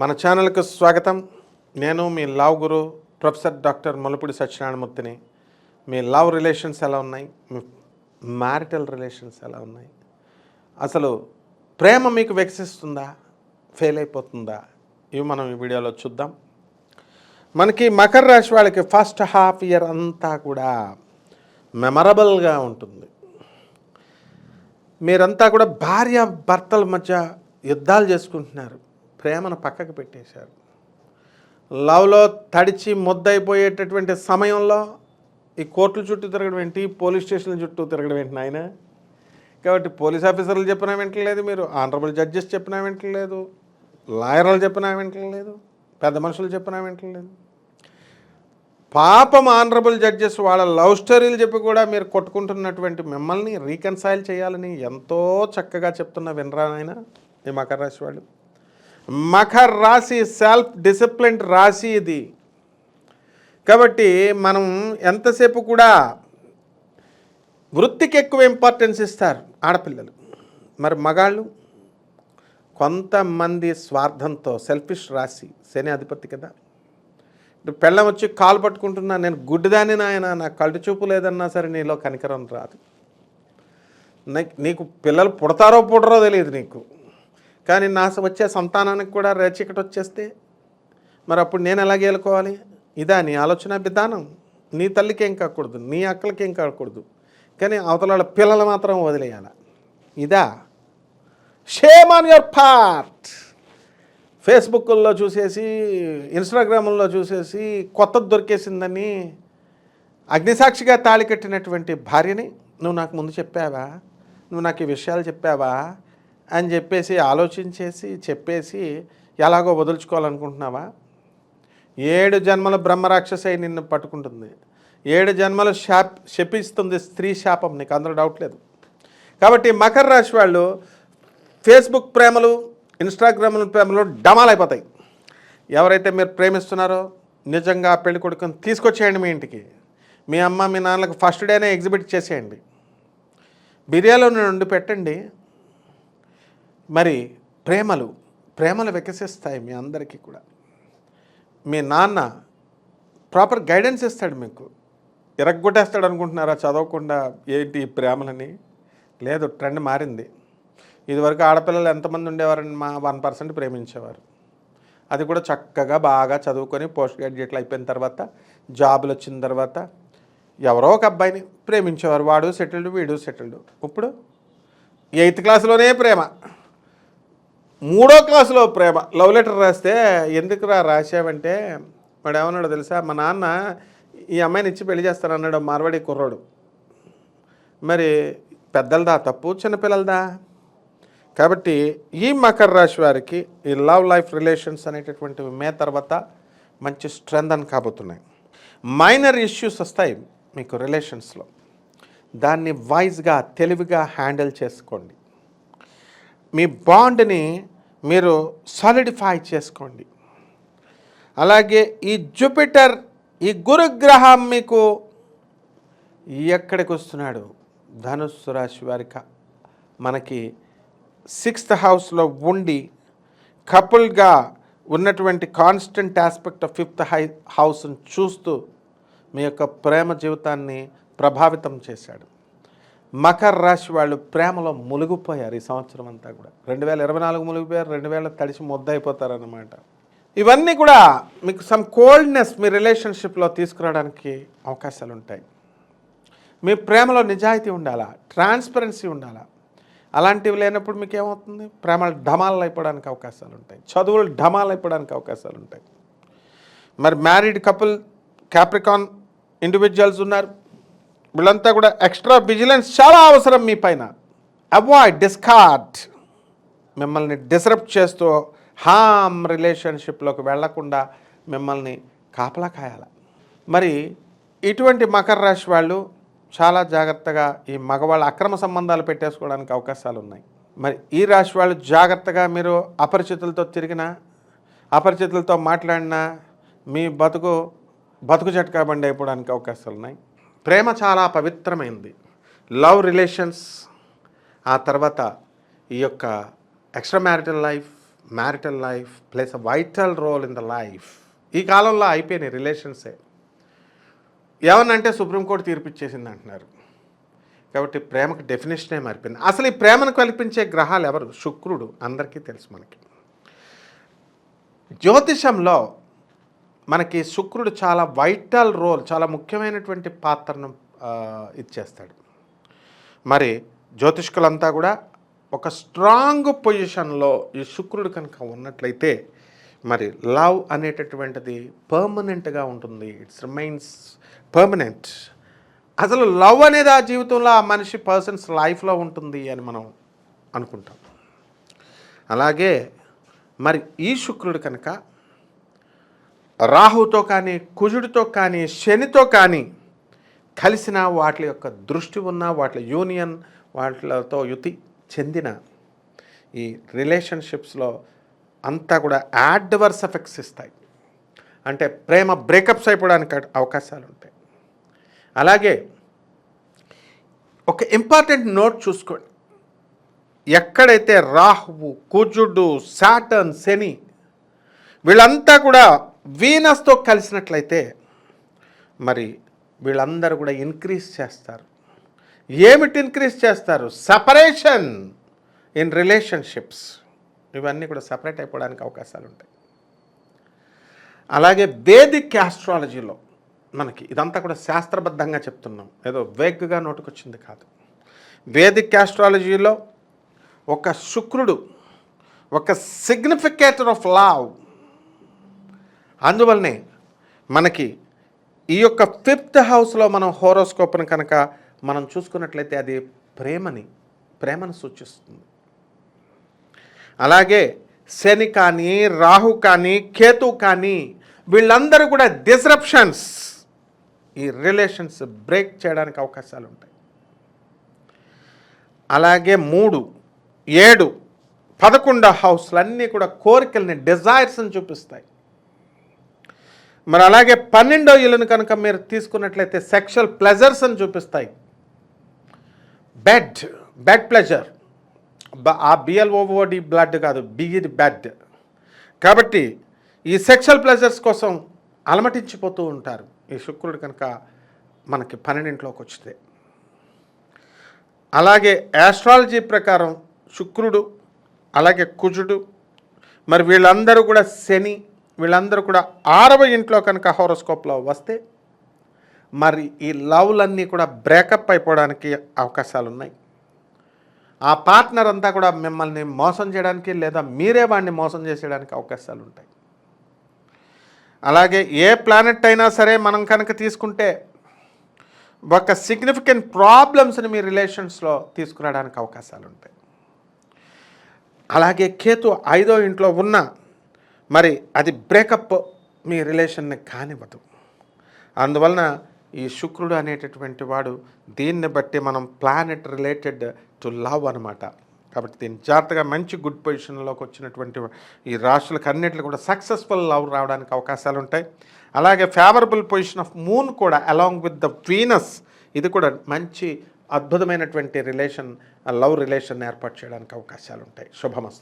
మన ఛానల్కు స్వాగతం. నేను మీ లవ్ గురు ప్రొఫెసర్ డాక్టర్ ముల్లపూడి సత్యనారాయణమూర్తిని. మీ లవ్ రిలేషన్స్ ఎలా ఉన్నాయి, మీ మ్యారిటల్ రిలేషన్స్ ఎలా ఉన్నాయి, అసలు ప్రేమ మీకు వికసిస్తుందా, ఫెయిల్ అయిపోతుందా, ఇవి మనం ఈ వీడియోలో చూద్దాం. మనకి మకర రాశి వాళ్ళకి ఫస్ట్ హాఫ్ ఇయర్ అంతా కూడా మెమరబుల్గా ఉంటుంది. మీరంతా కూడా భార్య భర్తల మధ్య యుద్ధాలు చేసుకుంటున్నారు, ప్రేమను పక్కకు పెట్టేశారు. లవ్లో తడిచి ముద్దయిపోయేటటువంటి సమయంలో ఈ కోర్టుల చుట్టూ తిరగడం ఏంటి, పోలీస్ స్టేషన్ల చుట్టూ తిరగడం ఏంటి నాయన. కాబట్టి పోలీస్ ఆఫీసర్లు చెప్పినా వింటలేదు, మీరు ఆనరబుల్ జడ్జెస్ చెప్పినా వింటలేదు, లాయర్లు చెప్పినా వింటలేదు, పెద్ద మనుషులు చెప్పినా వింటలేదు. పాపం ఆనరబుల్ జడ్జెస్ వాళ్ళ లవ్ స్టోరీలు చెప్పి కూడా మీరు కొట్టుకుంటున్నటువంటి మిమ్మల్ని రీకన్సైల్ చేయాలని ఎంతో చక్కగా చెప్తున్న వినరా నాయన ఈ మకర రాశి వాళ్ళు. మకర రాశి సెల్ఫ్ డిసిప్లిన్ రాశి ఇది. కాబట్టి మనం ఎంతసేపు కూడా వృత్తికి ఎక్కువ ఇంపార్టెన్స్ ఇస్తారు ఆడపిల్లలు. మరి మగాళ్ళు కొంతమంది స్వార్థంతో, సెల్ఫిష్ రాశి, శని అధిపతి కదా. పెళ్ళం వచ్చి కాలు పట్టుకుంటున్నా, నేను గుడ్డిదాన్ని నాయన, నాకు కళ్ళు చూపు లేదన్నా సరే నీలో కనికరం రాదు. నీకు పిల్లలు పుడతారో పుడరో తెలియదు నీకు, కానీ నా వచ్చే సంతానానికి కూడా రేచీకటి వచ్చేస్తే మరి అప్పుడు నేను ఎలాగ ఏలుకోవాలి? ఇదా నీ ఆలోచన విధానం? నీ తల్లికి ఏం కాకూడదు, నీ అక్కలకి ఏం కాకూడదు, కానీ అవతల పిల్లలు మాత్రం వదిలేయాల. ఇదా? Shame on your part. ఫేస్బుక్లో చూసేసి, ఇన్స్టాగ్రామ్లో చూసేసి కొత్తది దొరికేసిందని అగ్నిసాక్షిగా తాళి కట్టినటువంటి భార్యని నువ్వు నాకు ముందు చెప్పావా, నువ్వు నాకు ఈ విషయాలు చెప్పావా అని చెప్పేసి ఆలోచించేసి చెప్పేసి ఎలాగో వదులుచుకోవాలనుకుంటున్నావా? 7 జన్మల బ్రహ్మరాక్షసై నిన్ను పట్టుకుంటుంది, 7 జన్మలు శపిస్తుంది స్త్రీ శాపం, నీకు అందరూ డౌట్ లేదు. కాబట్టి మకర రాశి వాళ్ళు ఫేస్బుక్ ప్రేమలు, ఇన్స్టాగ్రామ్ ప్రేమలు డమాలైపోతాయి. ఎవరైతే మీరు ప్రేమిస్తున్నారో నిజంగా పెళ్లి కొడుకుని తీసుకొచ్చేయండి మీ ఇంటికి. మీ అమ్మ మీ నాన్నలకు ఫస్ట్ డేనే ఎగ్జిబిట్ చేసేయండి, బిర్యానీలో నుండి పెట్టండి. మరి ప్రేమలు వికసిస్తాయి మీ అందరికీ కూడా. మీ నాన్న ప్రాపర్ గైడెన్స్ ఇస్తాడు మీకు. ఇరగ్గొట్టేస్తాడు అనుకుంటున్నారా చదవకుండా ఏంటి ఈ ప్రేమలని? లేదు, ట్రెండ్ మారింది. ఇదివరకు ఆడపిల్లలు ఎంతమంది ఉండేవారని 1% ప్రేమించేవారు. అది కూడా చక్కగా బాగా చదువుకొని పోస్ట్ గ్రాడ్యుయేట్లు అయిపోయిన తర్వాత, జాబులు వచ్చిన తర్వాత ఎవరో ఒక అబ్బాయిని ప్రేమించేవారు, వాడు సెటిల్డ్ వీడు సెటిల్డ్. ఇప్పుడు 8th క్లాస్లోనే ప్రేమ, 3వ క్లాసులో ప్రేమ. లవ్ లెటర్ రాస్తే ఎందుకురా రాసావంటే వాడు ఏమన్నాడో తెలుసా, మా నాన్న ఈ అమ్మాయిని ఇచ్చి పెళ్లి చేస్తానన్నాడు, మార్వాడి కుర్రోడు. మరి పెద్దలదా తప్పు, చిన్నపిల్లలదా? కాబట్టి ఈ మకర రాశి వారికి ఈ లవ్ లైఫ్ రిలేషన్స్ అనేటటువంటివి మే తర్వాత మంచి స్ట్రెంథన్ కాబోతున్నాయి. మైనర్ ఇష్యూస్ వస్తాయి మీకు రిలేషన్స్లో, దాన్ని వైజ్గా తెలివిగా హ్యాండిల్ చేసుకోండి. మీ బాండ్ని మీరు సాలిడిఫై చేసుకోండి. అలాగే ఈ జూపిటర్, ఈ గురుగ్రహం మీకు ఎక్కడికి వస్తున్నాడు? ధనుస్సు రాశి వారికి మనకి 6th హౌస్లో ఉండి కపుల్గా ఉన్నటువంటి కాన్స్టెంట్ ఆస్పెక్ట్ ఆఫ్ 5th హౌస్ని చూస్తూ మీ యొక్క ప్రేమ జీవితాన్ని ప్రభావితం చేశాడు. మకర రాశి వాళ్ళు ప్రేమలో మునిగిపోయారు ఈ సంవత్సరం అంతా కూడా. 2024 మునిగిపోయారు, 2000 తడిసి ముద్ద అయిపోతారన్నమాట. ఇవన్నీ కూడా మీకు సమ్ కోల్డ్నెస్ మీ రిలేషన్షిప్లో తీసుకురావడానికి అవకాశాలు ఉంటాయి. మీ ప్రేమలో నిజాయితీ ఉండాలా, ట్రాన్స్పరెన్సీ ఉండాలా. అలాంటివి లేనప్పుడు మీకు ఏమవుతుంది? ప్రేమలు ఢమాలు అయిపోవడానికి అవకాశాలు ఉంటాయి, చదువులు ఢమాలు అయిపోవడానికి అవకాశాలు ఉంటాయి. మరి మ్యారీడ్ కపుల్, క్యాప్రికాన్ ఇండివిజువల్స్ ఉన్నారు, వీళ్ళంతా కూడా ఎక్స్ట్రా విజిలెన్స్ చాలా అవసరం మీ పైన. అవాయిడ్, డిస్కార్డ్, మిమ్మల్ని డిస్రప్ట్ చేస్తూ హామ్ రిలేషన్షిప్లోకి వెళ్లకుండా మిమ్మల్ని కాపలా కాయాలి. మరి ఇటువంటి మకర రాశి వాళ్ళు చాలా జాగ్రత్తగా ఈ మగవాళ్ళ అక్రమ సంబంధాలు పెట్టేసుకోవడానికి అవకాశాలు ఉన్నాయి. మరి ఈ రాశి వాళ్ళు జాగ్రత్తగా మీరు అపరిచితులతో తిరిగినా, అపరిచితులతో మాట్లాడినా మీ బతుకు జట్కా బండి అయిపోవడానికి అవకాశాలు ఉన్నాయి. ప్రేమ చాలా పవిత్రమైంది. లవ్ రిలేషన్స్, ఆ తర్వాత ఈ యొక్క extra marital life, marital life plays a vital role in the life. ఈ కాలంలో అయిపోయినాయి రిలేషన్సే. ఏమన్నంటే సుప్రీంకోర్టు తీర్పిచ్చేసింది అంటున్నారు. కాబట్టి ప్రేమకు డెఫినేషనే మారిపోయింది. అసలు ఈ ప్రేమను కల్పించే గ్రహాలు ఎవరు? శుక్రుడు. అందరికీ తెలుసు మనకి. జ్యోతిషంలో మనకి శుక్రుడు చాలా వైటల్ రోల్, చాలా ముఖ్యమైనటువంటి పాత్రను ఇచ్చేస్తాడు. మరి జ్యోతిష్కులంతా కూడా ఒక స్ట్రాంగ్ పొజిషన్లో ఈ శుక్రుడు కనుక ఉన్నట్లయితే మరి లవ్ అనేటటువంటిది పర్మనెంట్గా ఉంటుంది. It's remains permanent. అసలు లవ్ అనేది ఆ జీవితంలో ఆ మనిషి పర్సన్స్ లైఫ్లో ఉంటుంది అని మనం అనుకుంటాం. అలాగే మరి ఈ శుక్రుడు కనుక రాహుతో కానీ, కుజుడితో కానీ, శనితో కానీ కలిసిన, వాటి యొక్క దృష్టి ఉన్న, వాటి యూనియన్, వాటితో యుతి చెందిన ఈ రిలేషన్షిప్స్లో అంతా కూడా యాడ్వర్స్ ఎఫెక్ట్స్ ఇస్తాయి. అంటే ప్రేమ బ్రేకప్స్ అయిపోవడానికి అవకాశాలు ఉంటాయి. అలాగే ఒక ఇంపార్టెంట్ నోట్ చూసుకోండి. ఎక్కడైతే రాహువు, కుజుడు, సాటర్న్, శని వీళ్ళంతా కూడా వీనస్తో కలిసినట్లయితే మరి వీళ్ళందరూ కూడా ఇంక్రీజ్ చేస్తారు. ఏమిటి ఇంక్రీజ్ చేస్తారు? Separation in relationships. ఇవన్నీ కూడా సపరేట్ అయిపోవడానికి అవకాశాలు ఉంటాయి. అలాగే వేదిక్ ఆస్ట్రాలజీలో మనకి ఇదంతా కూడా శాస్త్రబద్ధంగా చెప్తున్నాం, ఏదో వేగ్గా నోటుకొచ్చింది కాదు. వేదిక్ ఆస్ట్రాలజీలో ఒక శుక్రుడు ఒక సిగ్నిఫికేటర్ ఆఫ్ లవ్. అందువల్లనే మనకి ఈ యొక్క 5th హౌస్లో మనం హోరోస్కోప్ను కనుక మనం చూసుకున్నట్లయితే అది ప్రేమను సూచిస్తుంది. అలాగే శని కానీ, రాహు కానీ, కేతు కానీ వీళ్ళందరూ కూడా డిస్రప్షన్స్, ఈ రిలేషన్స్ బ్రేక్ చేయడానికి అవకాశాలు ఉంటాయి. అలాగే 3, 7, 11 హౌస్లన్నీ కూడా కోరికల్ని, డిజైర్స్ని చూపిస్తాయి. మరి అలాగే 12వ ఇల్లును కనుక మీరు తీసుకున్నట్లయితే సెక్షువల్ ప్లెజర్స్ అని చూపిస్తాయి. బెడ్ ప్లెజర్, ఆ BLOOD బ్లడ్ కాదు, బిగిది బెడ్. కాబట్టి ఈ సెక్షువల్ ప్లెజర్స్ కోసం అలమటించిపోతూ ఉంటారు ఈ శుక్రుడు కనుక మనకి 12ంట్లోకి వచ్చితే. అలాగే ఆస్ట్రాలజీ ప్రకారం శుక్రుడు, అలాగే కుజుడు, మరి వీళ్ళందరూ కూడా శని, వీళ్ళందరూ కూడా 6వ ఇంట్లో కనుక హోరోస్కోప్లో వస్తే మరి ఈ లవ్లన్నీ కూడా బ్రేకప్ అయిపోవడానికి అవకాశాలు ఉన్నాయి. ఆ పార్ట్నర్ అంతా కూడా మిమ్మల్ని మోసం చేయడానికి, లేదా మీరే వాడిని మోసం చేసేయడానికి అవకాశాలు ఉంటాయి. అలాగే ఏ ప్లానెట్ అయినా సరే మనం కనుక తీసుకుంటే ఒక సిగ్నిఫికెంట్ ప్రాబ్లమ్స్ని మీ రిలేషన్స్లో తీసుకురావడానికి అవకాశాలు ఉంటాయి. అలాగే కేతు 5వ ఇంట్లో ఉన్న మరి అది బ్రేకప్ మీ రిలేషన్ని కానివ్వదు. అందువలన ఈ శుక్రుడు అనేటటువంటి వాడు దీన్ని బట్టి మనం ప్లానెట్ రిలేటెడ్ టు లవ్ అనమాట. కాబట్టి దీన్ని జాగ్రత్తగా మంచి గుడ్ పొజిషన్లోకి వచ్చినటువంటి ఈ రాశులకు అన్నింటిలో కూడా సక్సెస్ఫుల్ లవ్ రావడానికి అవకాశాలు ఉంటాయి. అలాగే ఫేవరబుల్ పొజిషన్ ఆఫ్ మూన్ కూడా అలాంగ్ విత్ ద వీనస్, ఇది కూడా మంచి అద్భుతమైనటువంటి లవ్ రిలేషన్ ఏర్పాటు చేయడానికి అవకాశాలు ఉంటాయి. శుభమస్తు.